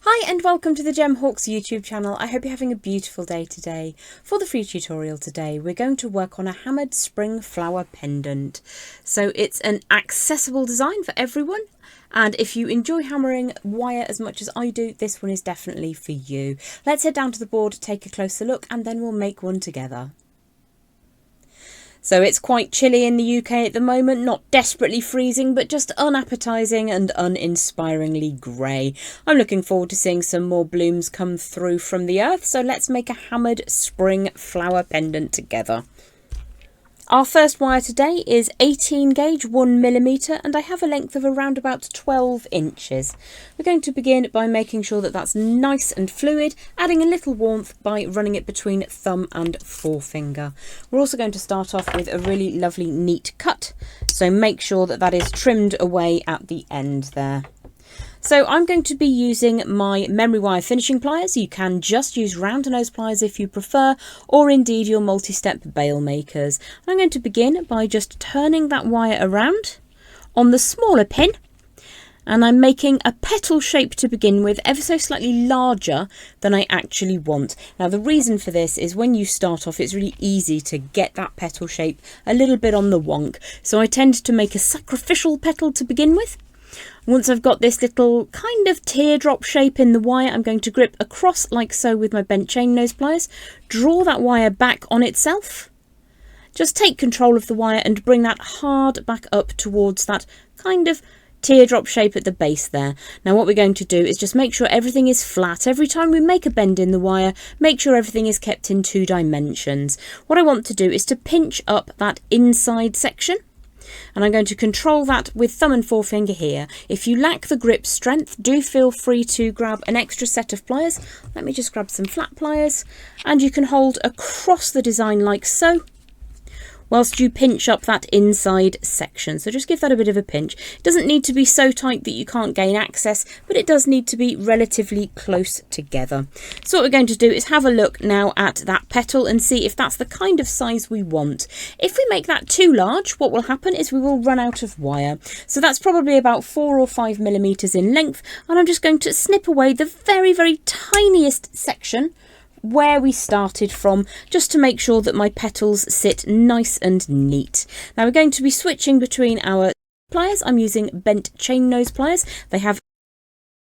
Hi and welcome to the Gemhawks YouTube channel. I hope you're having a beautiful day today. For the free tutorial today, we're going to work on a hammered spring flower pendant. So it's an accessible design for everyone. And if you enjoy hammering wire as much as I do, this one is definitely for you. Let's head down to the board, take a closer look, and then we'll make one together. So it's quite chilly in the UK at the moment, not desperately freezing, but just unappetising and uninspiringly grey. I'm looking forward to seeing some more blooms come through from the earth, so let's make a hammered spring flower pendant together. Our first wire today is 18 gauge 1mm and I have a length of around about 12 inches. We're going to begin by making sure that that's nice and fluid, adding a little warmth by running it between thumb and forefinger. We're also going to start off with a really lovely neat cut, so make sure that that is trimmed away at the end there. So I'm going to be using my memory wire finishing pliers. You can just use round nose pliers if you prefer, or indeed your multi-step bail makers. I'm going to begin by just turning that wire around on the smaller pin, and I'm making a petal shape to begin with, ever so slightly larger than I actually want. Now the reason for this is when you start off, it's really easy to get that petal shape a little bit on the wonk. So I tend to make a sacrificial petal to begin with. Once I've got this little kind of teardrop shape in the wire, I'm going to grip across like so with my bent chain nose pliers, draw that wire back on itself. Just take control of the wire and bring that hard back up towards that kind of teardrop shape at the base there. Now what we're going to do is just make sure everything is flat. Every time we make a bend in the wire, make sure everything is kept in 2 dimensions. What I want to do is to pinch up that inside section. And I'm going to control that with thumb and forefinger here. If you lack the grip strength, do feel free to grab an extra set of pliers. Let me just grab some flat pliers, and you can hold across the design like so, whilst you pinch up that inside section. So just give that a bit of a pinch. It doesn't need to be so tight that you can't gain access, but it does need to be relatively close together. So what we're going to do is have a look now at that petal and see if that's the kind of size we want. If we make that too large, what will happen is we will run out of wire. So that's probably about 4 or 5mm in length, and I'm just going to snip away the very, very tiniest section where we started from, just to make sure that my petals sit nice and neat. Now we're going to be switching between our pliers. I'm using bent chain nose pliers. They have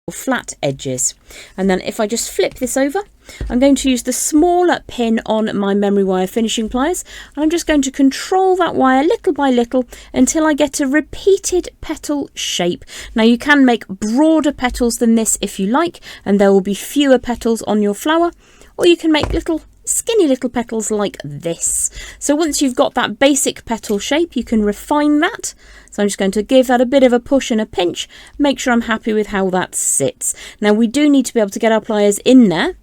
flat edges. And then if I just flip this over, I'm going to use the smaller pin on my memory wire finishing pliers, and I'm just going to control that wire little by little until I get a repeated petal shape. Now you can make broader petals than this if you like, and there will be fewer petals on your flower, or you can make little skinny little petals like this. So once you've got that basic petal shape, you can refine that. So I'm just going to give that a bit of a push and a pinch, make sure I'm happy with how that sits. Now we do need to be able to get our pliers in there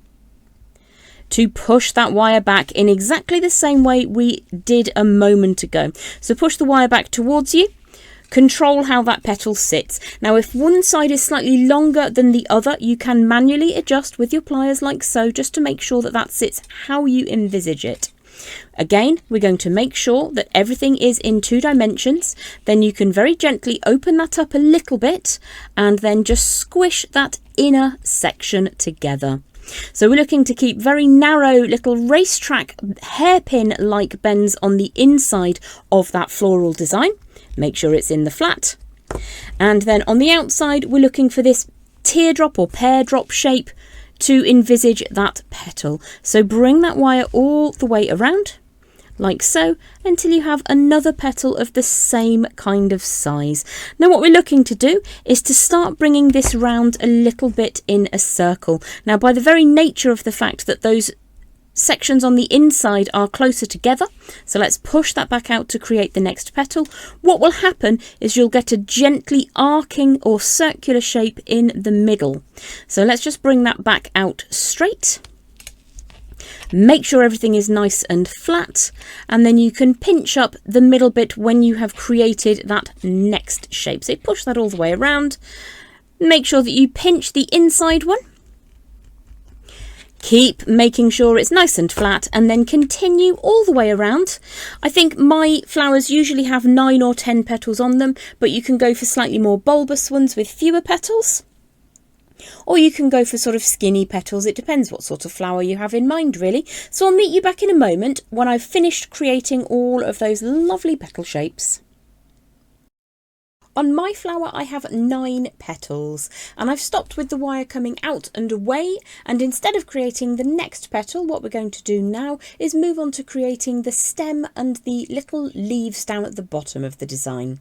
to push that wire back in exactly the same way we did a moment ago. So push the wire back towards you. Control how that petal sits. Now if one side is slightly longer than the other, you can manually adjust with your pliers like so, just to make sure that that sits how you envisage it. Again, we're going to make sure that everything is in 2 dimensions. Then you can very gently open that up a little bit and then just squish that inner section together. So we're looking to keep very narrow little racetrack hairpin like bends on the inside of that floral design. Make sure it's in the flat. And then on the outside, we're looking for this teardrop or pear drop shape to envisage that petal. So bring that wire all the way around, like so, until you have another petal of the same kind of size. Now what we're looking to do is to start bringing this round a little bit in a circle. Now by the very nature of the fact that those sections on the inside are closer together, so let's push that back out to create the next petal. What will happen is you'll get a gently arcing or circular shape in the middle. So let's just bring that back out straight. Make sure everything is nice and flat, and then you can pinch up the middle bit when you have created that next shape. So push that all the way around. Make sure that you pinch the inside one. Keep making sure it's nice and flat, and then continue all the way around. I think my flowers usually have 9 or 10 petals on them, but you can go for slightly more bulbous ones with fewer petals. Or you can go for sort of skinny petals. It depends what sort of flower you have in mind, really. So I'll meet you back in a moment when I've finished creating all of those lovely petal shapes. On my flower I have 9 petals, and I've stopped with the wire coming out and away, and instead of creating the next petal, what we're going to do now is move on to creating the stem and the little leaves down at the bottom of the design.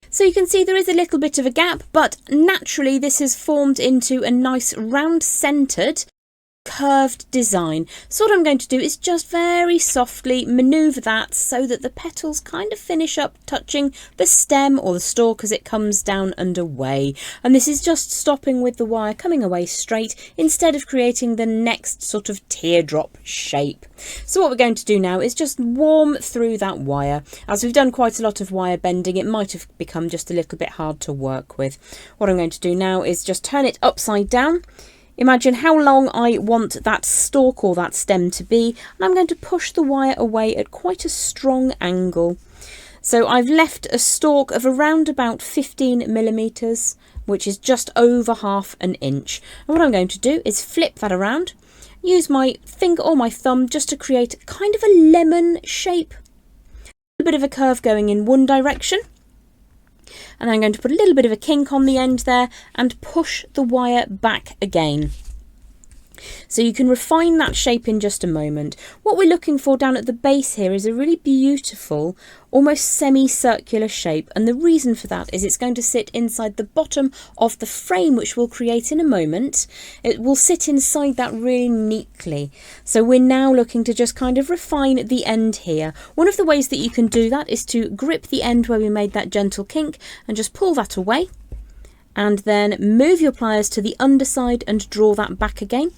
So you can see there is a little bit of a gap, but naturally this has formed into a nice round centred curved design. So what I'm going to do is just very softly manoeuvre that so that the petals kind of finish up touching the stem or the stalk as it comes down and away. And this is just stopping with the wire coming away straight instead of creating the next sort of teardrop shape. So what we're going to do now is just warm through that wire. As we've done quite a lot of wire bending, it might have become just a little bit hard to work with. What I'm going to do now is just turn it upside down. Imagine how long I want that stalk or that stem to be, and I'm going to push the wire away at quite a strong angle. So I've left a stalk of around about 15 millimeters, which is just over half an inch. And what I'm going to do is flip that around, use my finger or my thumb just to create kind of a lemon shape, a bit of a curve going in one direction. And I'm going to put a little bit of a kink on the end there and push the wire back again. So you can refine that shape in just a moment. What we're looking for down at the base here is a really beautiful, almost semicircular shape. And the reason for that is it's going to sit inside the bottom of the frame, which we'll create in a moment. It will sit inside that really neatly. So we're now looking to just kind of refine the end here. One of the ways that you can do that is to grip the end where we made that gentle kink and just pull that away. And then move your pliers to the underside and draw that back again.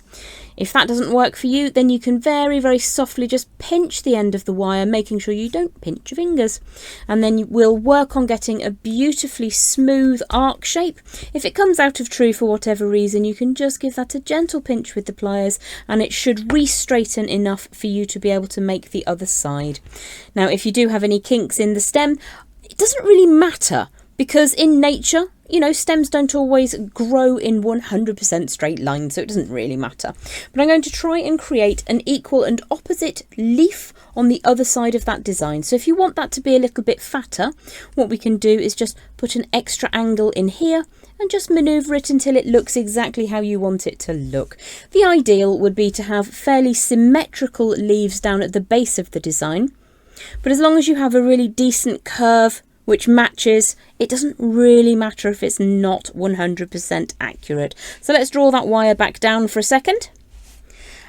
If that doesn't work for you, then you can very, very softly just pinch the end of the wire, making sure you don't pinch your fingers. And then we'll work on getting a beautifully smooth arc shape. If it comes out of true for whatever reason, you can just give that a gentle pinch with the pliers and it should re-straighten enough for you to be able to make the other side. Now, if you do have any kinks in the stem, it doesn't really matter, because in nature, you know, stems don't always grow in 100% straight lines, so it doesn't really matter. But I'm going to try and create an equal and opposite leaf on the other side of that design. So if you want that to be a little bit fatter, what we can do is just put an extra angle in here and just manoeuvre it until it looks exactly how you want it to look. The ideal would be to have fairly symmetrical leaves down at the base of the design, but as long as you have a really decent curve which matches, it doesn't really matter if it's not 100% accurate. So let's draw that wire back down for a second.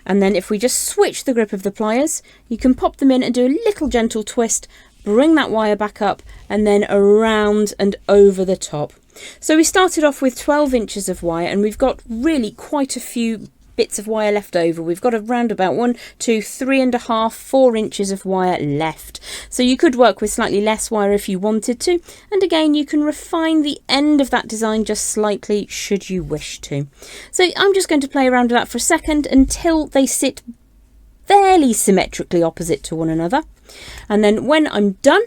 And then if we just switch the grip of the pliers, you can pop them in and do a little gentle twist, bring that wire back up and then around and over the top. So we started off with 12 inches of wire and we've got really quite a few bits of wire left over. We've got around about 1, 2, 3.5, 4 inches of wire left. So you could work with slightly less wire if you wanted to. And again, you can refine the end of that design just slightly should you wish to. So I'm just going to play around with that for a second until they sit fairly symmetrically opposite to one another. And then when I'm done,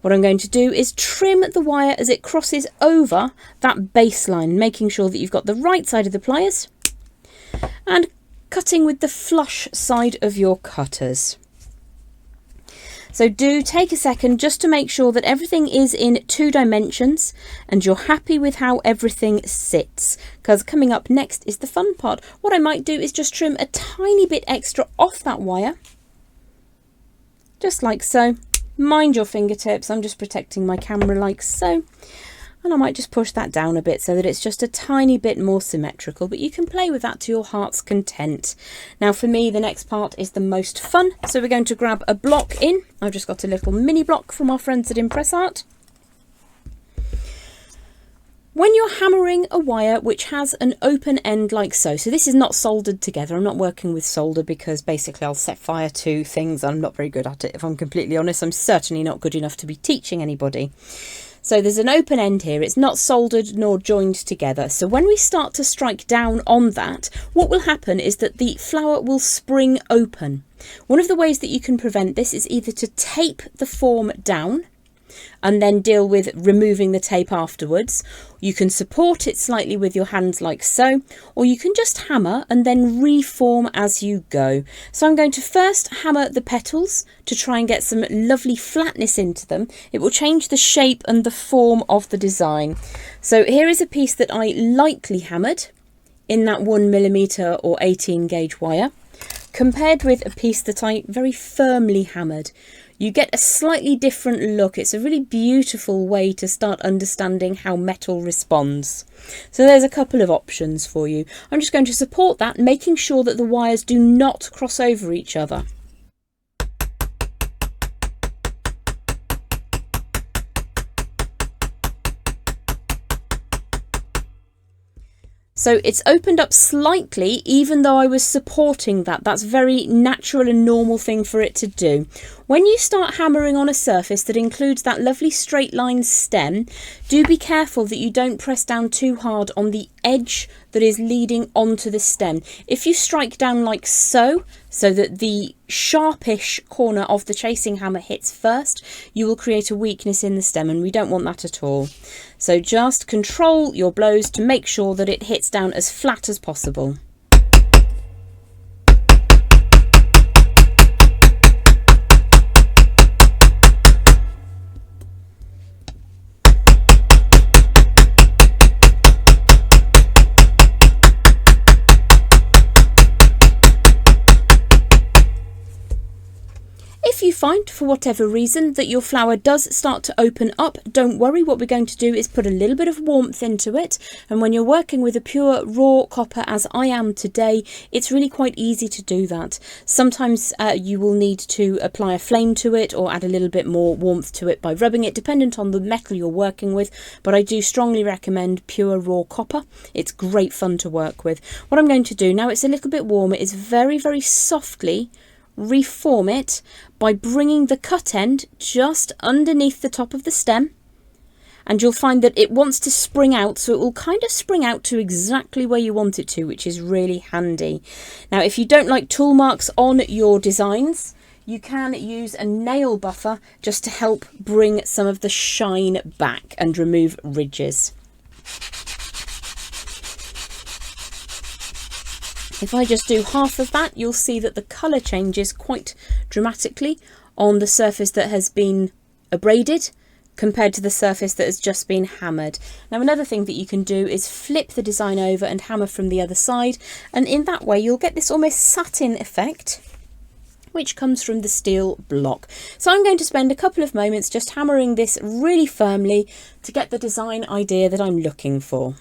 what I'm going to do is trim the wire as it crosses over that baseline, making sure that you've got the right side of the pliers and cutting with the flush side of your cutters. So do take a second just to make sure that everything is in 2 dimensions and you're happy with how everything sits, because coming up next is the fun part. What I might do is just trim a tiny bit extra off that wire, just like so. Mind your fingertips, I'm just protecting my camera like so. And I might just push that down a bit so that it's just a tiny bit more symmetrical, but you can play with that to your heart's content. Now for me, the next part is the most fun. So we're going to grab a block in. I've just got a little mini block from our friends at Impress Art. When you're hammering a wire which has an open end like so this is not soldered together. I'm not working with solder because basically I'll set fire to things. I'm not very good at it, if I'm completely honest. I'm certainly not good enough to be teaching anybody. So there's an open end here, it's not soldered nor joined together. So when we start to strike down on that, what will happen is that the flower will spring open. One of the ways that you can prevent this is either to tape the form down, and then deal with removing the tape afterwards. You can support it slightly with your hands like so, or you can just hammer and then reform as you go. So I'm going to first hammer the petals to try and get some lovely flatness into them. It will change the shape and the form of the design. So here is a piece that I lightly hammered in that 1mm or 18 gauge wire, compared with a piece that I very firmly hammered. You get a slightly different look. It's a really beautiful way to start understanding how metal responds. So there's a couple of options for you. I'm just going to support that, making sure that the wires do not cross over each other. So it's opened up slightly, even though I was supporting that. That's very natural and normal thing for it to do. When you start hammering on a surface that includes that lovely straight line stem, do be careful that you don't press down too hard on the edge that is leading onto the stem. If you strike down like so, so that the sharpish corner of the chasing hammer hits first, you will create a weakness in the stem, and we don't want that at all. So just control your blows to make sure that it hits down as flat as possible. If you find, for whatever reason, that your flower does start to open up, don't worry. What we're going to do is put a little bit of warmth into it. And when you're working with a pure raw copper, as I am today, it's really quite easy to do that. Sometimes you will need to apply a flame to it or add a little bit more warmth to it by rubbing it, dependent on the metal you're working with. But I do strongly recommend pure raw copper. It's great fun to work with. What I'm going to do now, it's a little bit warmer, is very, very softly reform it by bringing the cut end just underneath the top of the stem, and you'll find that it wants to spring out, so it will kind of spring out to exactly where you want it to, which is really handy. Now, if you don't like tool marks on your designs, you can use a nail buffer just to help bring some of the shine back and remove ridges. If I just do half of that, you'll see that the colour changes quite dramatically on the surface that has been abraded compared to the surface that has just been hammered. Now, another thing that you can do is flip the design over and hammer from the other side, and in that way you'll get this almost satin effect, which comes from the steel block. So I'm going to spend a couple of moments just hammering this really firmly to get the design idea that I'm looking for.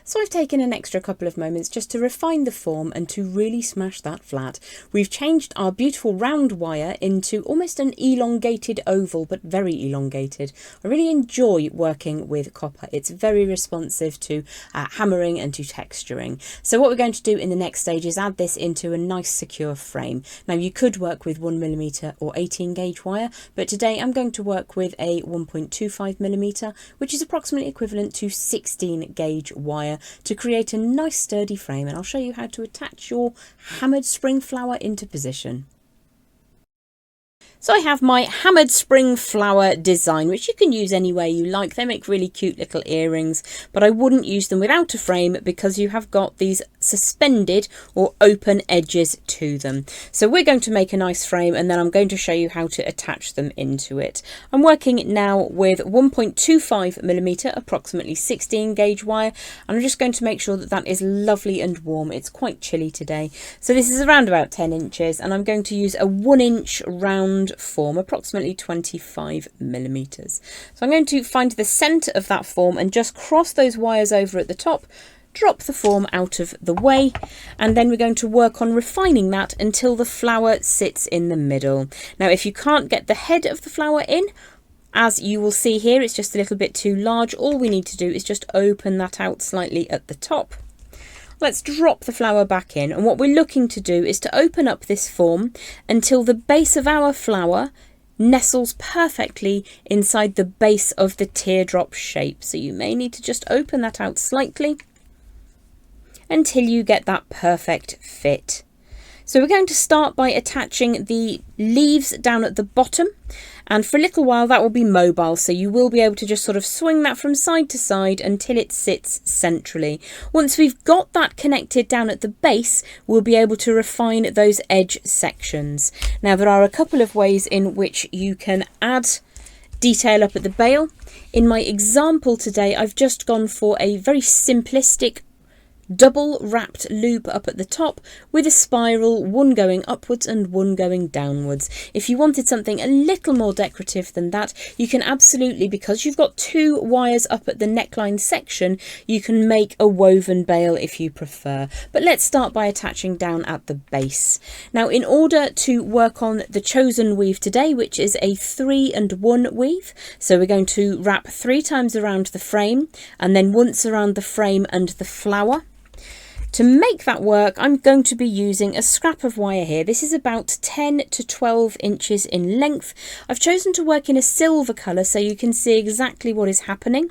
So I've taken an extra couple of moments just to refine the form and to really smash that flat. We've changed our beautiful round wire into almost an elongated oval, but very elongated. I really enjoy working with copper. It's very responsive to hammering and to texturing. So what we're going to do in the next stage is add this into a nice secure frame. Now, you could work with 1mm or 18 gauge wire, but today I'm going to work with a 1.25mm, which is approximately equivalent to 16 gauge wire, to create a nice sturdy frame, and I'll show you how to attach your hammered spring flower into position. So I have my hammered spring flower design, which you can use any way you like. They make really cute little earrings, but I wouldn't use them without a frame because you have got these suspended or open edges to them. So we're going to make a nice frame, and then I'm going to show you how to attach them into it. I'm working now with 1.25mm, approximately 16 gauge wire, and I'm just going to make sure that that is lovely and warm. It's quite chilly today. So this is around about 10 inches, and I'm going to use a 1-inch round form, approximately 25mm. So I'm going to find the centre of that form and just cross those wires over at the top, drop the form out of the way, and then we're going to work on refining that until the flower sits in the middle. Now, if you can't get the head of the flower in, as you will see here, it's just a little bit too large, all we need to do is just open that out slightly at the top. Let's drop the flower back in, and what we're looking to do is to open up this form until the base of our flower nestles perfectly inside the base of the teardrop shape. So you may need to just open that out slightly until you get that perfect fit. So we're going to start by attaching the leaves down at the bottom, and for a little while that will be mobile, so you will be able to just sort of swing that from side to side until it sits centrally. Once we've got that connected down at the base, we'll be able to refine those edge sections. Now there are a couple of ways in which you can add detail up at the bail. In my example today, I've just gone for a very simplistic double wrapped loop up at the top with a spiral, one going upwards and one going downwards. If you wanted something a little more decorative than that, you can absolutely, because you've got two wires up at the neckline section, you can make a woven bail if you prefer. But let's start by attaching down at the base. Now, in order to work on the chosen weave today, which is a 3 and 1 weave, so we're going to wrap 3 times around the frame and then once around the frame and the flower. To make that work, I'm going to be using a scrap of wire here. This is about 10 to 12 inches in length. I've chosen to work in a silver colour so you can see exactly what is happening.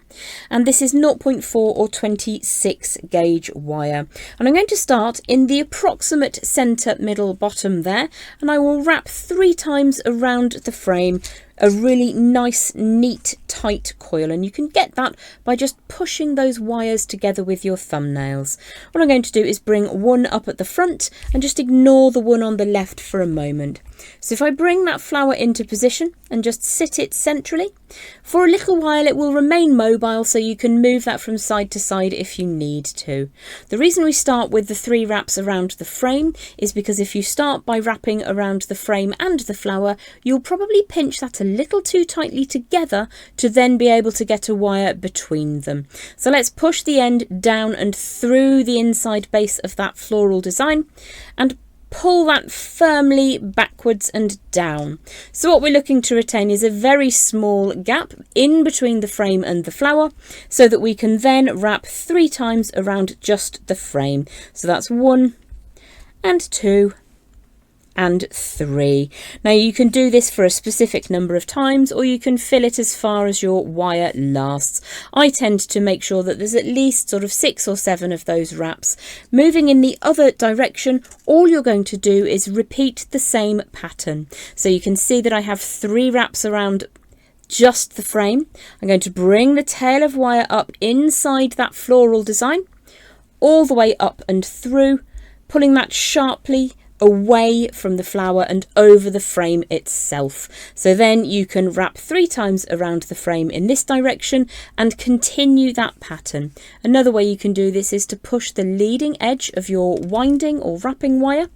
And this is 0.4 or 26 gauge wire. And I'm going to start in the approximate centre middle bottom there, and I will wrap 3 times around the frame, a really nice, neat, tight coil, and you can get that by just pushing those wires together with your thumbnails. What I'm going to do is bring one up at the front and just ignore the one on the left for a moment. So if I bring that flower into position and just sit it centrally, for a little while it will remain mobile, so you can move that from side to side if you need to. The reason we start with the 3 wraps around the frame is because if you start by wrapping around the frame and the flower, you'll probably pinch that a little too tightly together to then be able to get a wire between them. So let's push the end down and through the inside base of that floral design and pull that firmly backwards and down. So what we're looking to retain is a very small gap in between the frame and the flower, so that we can then wrap 3 times around just the frame. So that's 1 and 2 and 3. Now you can do this for a specific number of times, or you can fill it as far as your wire lasts. I tend to make sure that there's at least sort of 6 or 7 of those wraps. Moving in the other direction, all you're going to do is repeat the same pattern. So you can see that I have 3 wraps around just the frame. I'm going to bring the tail of wire up inside that floral design, all the way up and through, pulling that sharply away from the flower and over the frame itself. So then you can wrap 3 times around the frame in this direction and continue that pattern. Another way you can do this is to push the leading edge of your winding or wrapping wire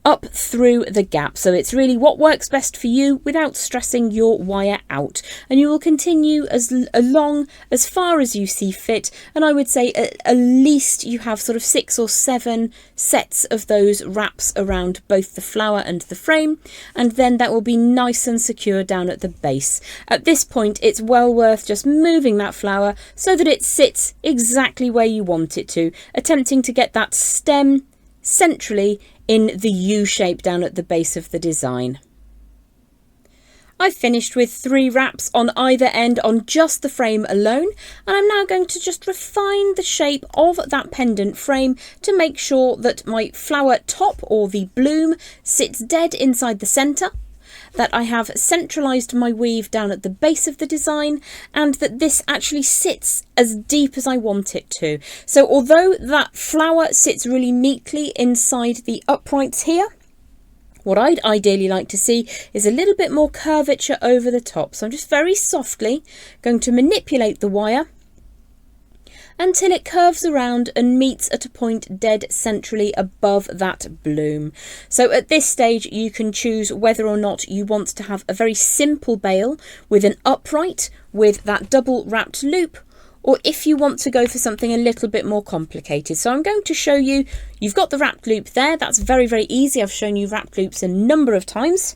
up through the gap. So it's really what works best for you without stressing your wire out, and you will continue along as far as you see fit. And I would say at least you have sort of 6 or 7 sets of those wraps around both the flower and the frame, and then that will be nice and secure down at the base. At this point, it's well worth just moving that flower so that it sits exactly where you want it to, attempting to get that stem centrally in the U shape down at the base of the design. I've finished with 3 wraps on either end on just the frame alone, and I'm now going to just refine the shape of that pendant frame to make sure that my flower top, or the bloom, sits dead inside the centre, that I have centralised my weave down at the base of the design, and that this actually sits as deep as I want it to. So although that flower sits really neatly inside the uprights here, what I'd ideally like to see is a little bit more curvature over the top. So I'm just very softly going to manipulate the wire until it curves around and meets at a point dead centrally above that bloom. So at this stage you can choose whether or not you want to have a very simple bail with an upright with that double wrapped loop, or if you want to go for something a little bit more complicated. So I'm going to show you, you've got the wrapped loop there, that's very, very easy. I've shown you wrapped loops a number of times.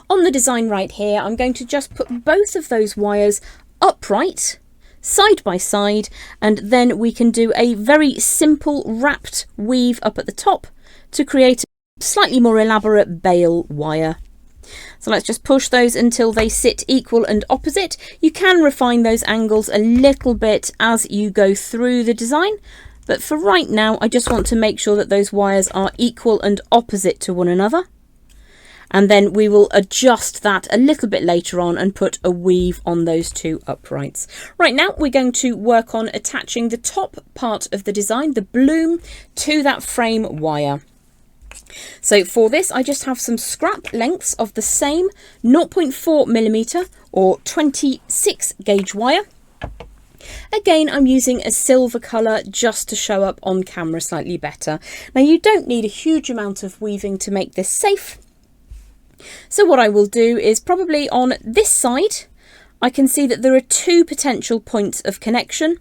On the design right here, I'm going to just put both of those wires upright, side by side, and then we can do a very simple wrapped weave up at the top to create a slightly more elaborate bail wire. So let's just push those until they sit equal and opposite. You can refine those angles a little bit as you go through the design, But for right now, I just want to make sure that those wires are equal and opposite to one another. And then we will adjust that a little bit later on and put a weave on those two uprights. Right now, we're going to work on attaching the top part of the design, the bloom, to that frame wire. So for this, I just have some scrap lengths of the same 0.4mm or 26 gauge wire. Again, I'm using a silver colour just to show up on camera slightly better. Now, you don't need a huge amount of weaving to make this safe. So what I will do is probably on this side, I can see that there are two potential points of connection,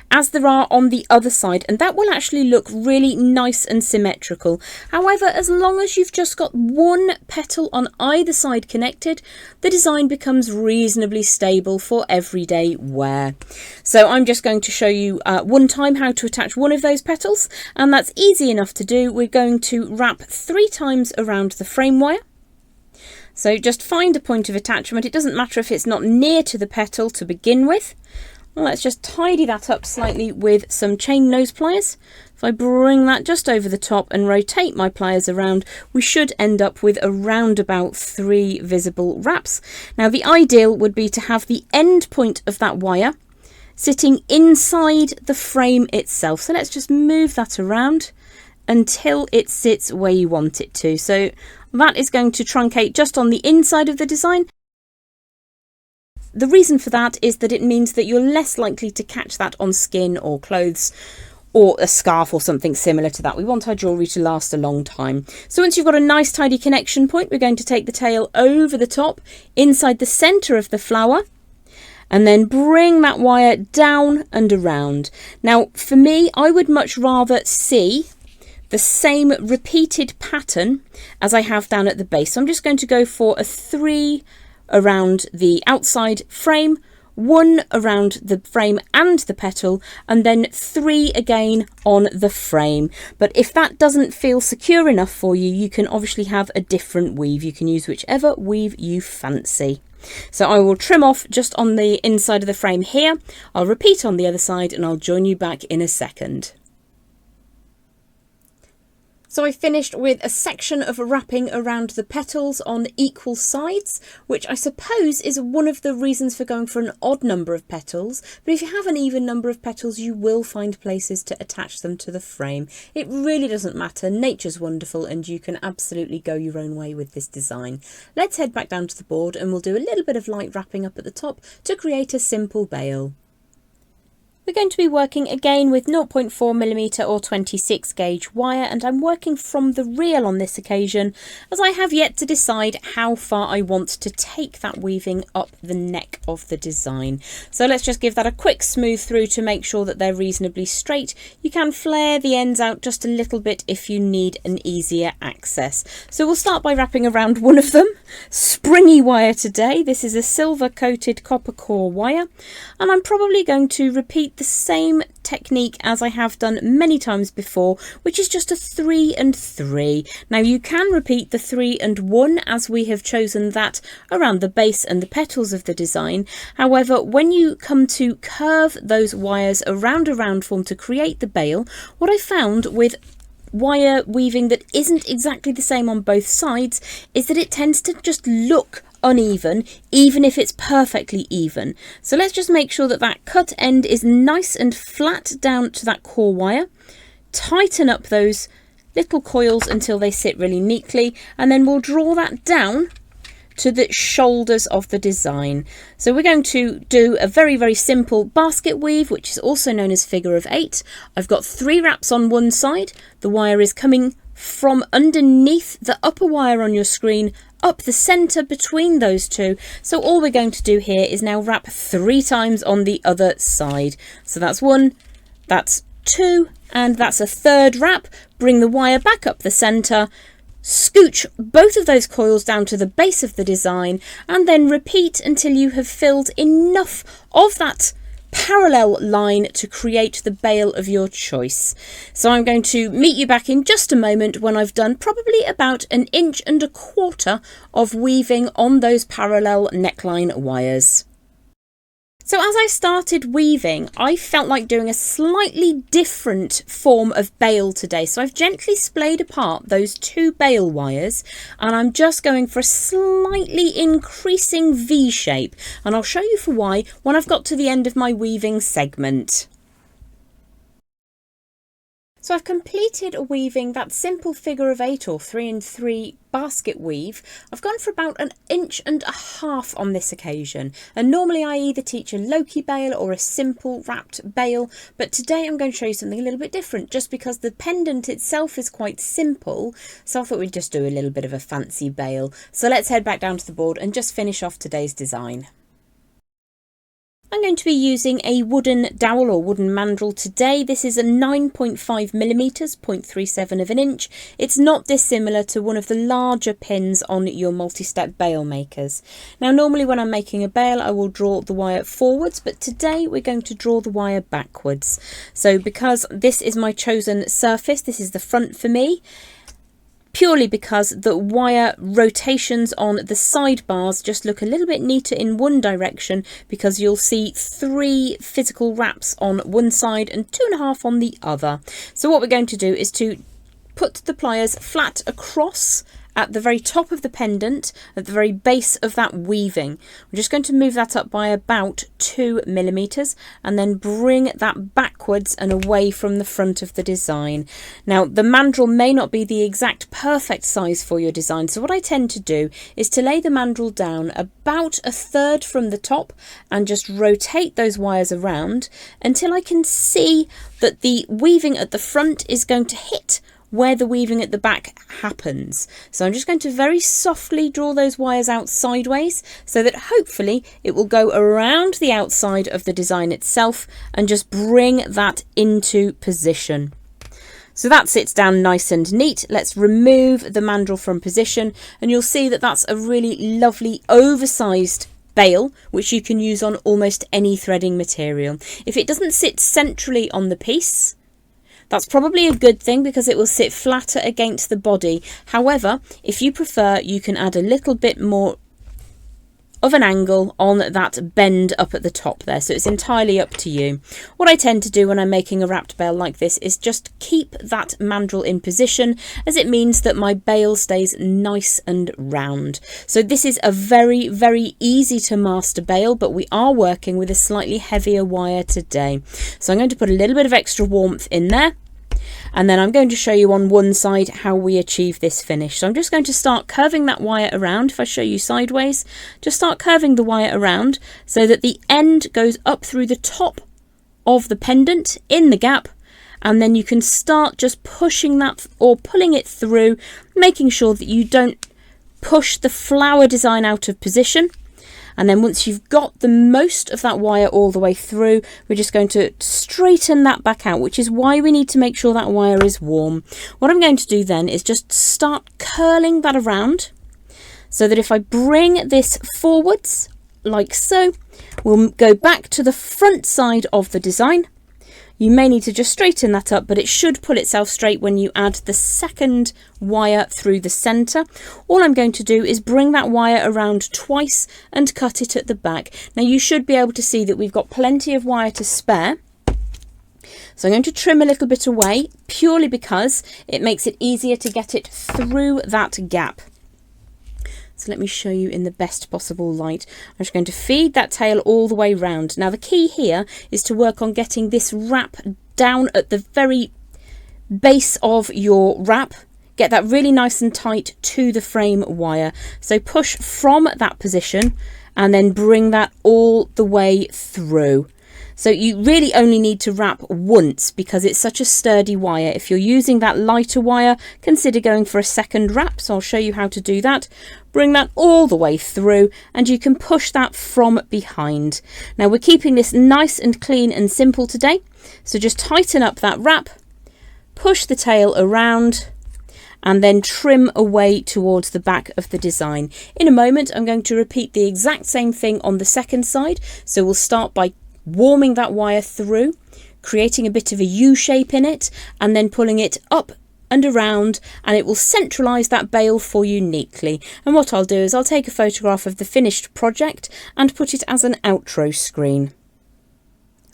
as there are on the other side, and that will actually look really nice and symmetrical. However, as long as you've just got one petal on either side connected, the design becomes reasonably stable for everyday wear. So I'm just going to show you one time how to attach one of those petals, and that's easy enough to do. We're going to wrap 3 times around the frame wire. So just find a point of attachment. It doesn't matter if it's not near to the petal to begin with. Well, let's just tidy that up slightly with some chain nose pliers. If I bring that just over the top and rotate my pliers around, we should end up with around about 3 visible wraps. Now, the ideal would be to have the end point of that wire sitting inside the frame itself. So let's just move that around until it sits where you want it to. So that is going to truncate just on the inside of the design. The reason for that is that it means that you're less likely to catch that on skin or clothes or a scarf or something similar to that. We want our jewellery to last a long time. So once you've got a nice tidy connection point, we're going to take the tail over the top inside the centre of the flower and then bring that wire down and around. Now, for me, I would much rather see the same repeated pattern as I have down at the base. So I'm just going to go for a 3 around the outside frame, 1 around the frame and the petal, and then 3 again on the frame. But if that doesn't feel secure enough for you, you can obviously have a different weave. You can use whichever weave you fancy. So I will trim off just on the inside of the frame here. I'll repeat on the other side and I'll join you back in a second. So I finished with a section of wrapping around the petals on equal sides, which I suppose is one of the reasons for going for an odd number of petals. But if you have an even number of petals, you will find places to attach them to the frame. It really doesn't matter. Nature's wonderful and you can absolutely go your own way with this design. Let's head back down to the board and we'll do a little bit of light wrapping up at the top to create a simple bail. We're going to be working again with 0.4mm or 26 gauge wire, and I'm working from the reel on this occasion as I have yet to decide how far I want to take that weaving up the neck of the design. So let's just give that a quick smooth through to make sure that they're reasonably straight. You can flare the ends out just a little bit if you need an easier access. So we'll start by wrapping around one of them. Springy wire today. This is a silver coated copper core wire, and I'm probably going to repeat the same technique as I have done many times before, which is just a 3 and 3. Now you can repeat the 3 and 1 as we have chosen that around the base and the petals of the design. However, when you come to curve those wires around a round form to create the bail, what I found with wire weaving that isn't exactly the same on both sides is that it tends to just look uneven, even if it's perfectly even. So let's just make sure that that cut end is nice and flat down to that core wire. Tighten up those little coils until they sit really neatly, and then we'll draw that down to the shoulders of the design. So we're going to do a very, very simple basket weave, which is also known as figure of 8. I've got 3 wraps on one side. The wire is coming from underneath the upper wire on your screen up the centre between those two. So all we're going to do here is now wrap 3 times on the other side. So that's 1, that's 2, and that's a 3rd wrap. Bring the wire back up the centre, scooch both of those coils down to the base of the design, and then repeat until you have filled enough of that parallel line to create the bail of your choice. So I'm going to meet you back in just a moment when I've done probably about 1.25 inches of weaving on those parallel neckline wires. So as I started weaving, I felt like doing a slightly different form of bail today. So I've gently splayed apart those two bail wires, and I'm just going for a slightly increasing V shape. And I'll show you for why when I've got to the end of my weaving segment. So I've completed weaving that simple figure of 8 or 3 and 3 basket weave. I've gone for about 1.5 inches on this occasion, and normally I either teach a Loki bail or a simple wrapped bail, but today I'm going to show you something a little bit different just because the pendant itself is quite simple, so I thought we'd just do a little bit of a fancy bail. So let's head back down to the board and just finish off today's design. I'm going to be using a wooden dowel or wooden mandrel today. This is a 9.5 millimeters, 0.37 of an inch. It's not dissimilar to one of the larger pins on your multi-step bail makers. Now normally when I'm making a bail I will draw the wire forwards, but today we're going to draw the wire backwards. So because this is my chosen surface, this is the front for me, purely because the wire rotations on the sidebars just look a little bit neater in one direction, because you'll see 3 physical wraps on one side and 2.5 on the other. So what we're going to do is to put the pliers flat across at the very top of the pendant, at the very base of that weaving. We're just going to move that up by about 2 millimeters and then bring that backwards and away from the front of the design. Now the mandrel may not be the exact perfect size for your design, so what I tend to do is to lay the mandrel down about 1/3 from the top and just rotate those wires around until I can see that the weaving at the front is going to hit where the weaving at the back happens. So I'm just going to very softly draw those wires out sideways so that hopefully it will go around the outside of the design itself and just bring that into position. So that sits down nice and neat. Let's remove the mandrel from position, and you'll see that that's a really lovely oversized bail which you can use on almost any threading material. If it doesn't sit centrally on the piece, that's probably a good thing because it will sit flatter against the body. However, if you prefer, you can add a little bit more of an angle on that bend up at the top there, so it's entirely up to you. What I tend to do when I'm making a wrapped bail like this is just keep that mandrel in position, as it means that my bail stays nice and round. So this is a very, very easy to master bail, but we are working with a slightly heavier wire today. So I'm going to put a little bit of extra warmth in there, and then I'm going to show you on one side how we achieve this finish. So I'm just going to start curving that wire around. If I show you sideways, just start curving the wire around so that the end goes up through the top of the pendant in the gap, and then you can start just pushing that or pulling it through, making sure that you don't push the flower design out of position. And then once you've got the most of that wire all the way through, we're just going to straighten that back out, which is why we need to make sure that wire is warm. What I'm going to do then is just start curling that around so that if I bring this forwards like so, we'll go back to the front side of the design. You may need to just straighten that up, but it should pull itself straight when you add the second wire through the centre. All I'm going to do is bring that wire around twice and cut it at the back. Now you should be able to see that we've got plenty of wire to spare. So I'm going to trim a little bit away, purely because it makes it easier to get it through that gap. So let me show you in the best possible light. I'm just going to feed that tail all the way round. Now the key here is to work on getting this wrap down at the very base of your wrap. Get that really nice and tight to the frame wire. So push from that position and then bring that all the way through. So you really only need to wrap once because it's such a sturdy wire. If you're using that lighter wire, consider going for a second wrap. So I'll show you how to do that. Bring that all the way through and you can push that from behind. Now we're keeping this nice and clean and simple today. So just tighten up that wrap, push the tail around, and then trim away towards the back of the design. In a moment, I'm going to repeat the exact same thing on the second side. So we'll start by warming that wire through, creating a bit of a U shape in it, and then pulling it up and around, and it will centralize that bail for you neatly. And what I'll do is I'll take a photograph of the finished project and put it as an outro screen.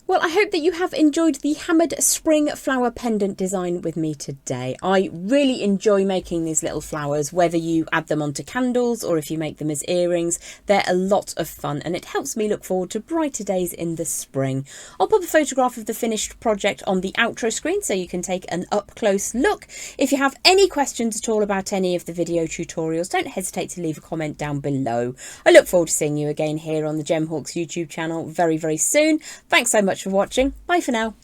Well, I hope that you have enjoyed the Hammered Spring Flower Pendant design with me today. I really enjoy making these little flowers, whether you add them onto candles or if you make them as earrings. They're a lot of fun and it helps me look forward to brighter days in the spring. I'll pop a photograph of the finished project on the outro screen so you can take an up-close look. If you have any questions at all about any of the video tutorials, don't hesitate to leave a comment down below. I look forward to seeing you again here on the Gemhawks YouTube channel very, very soon. Thanks so much for watching. Bye for now.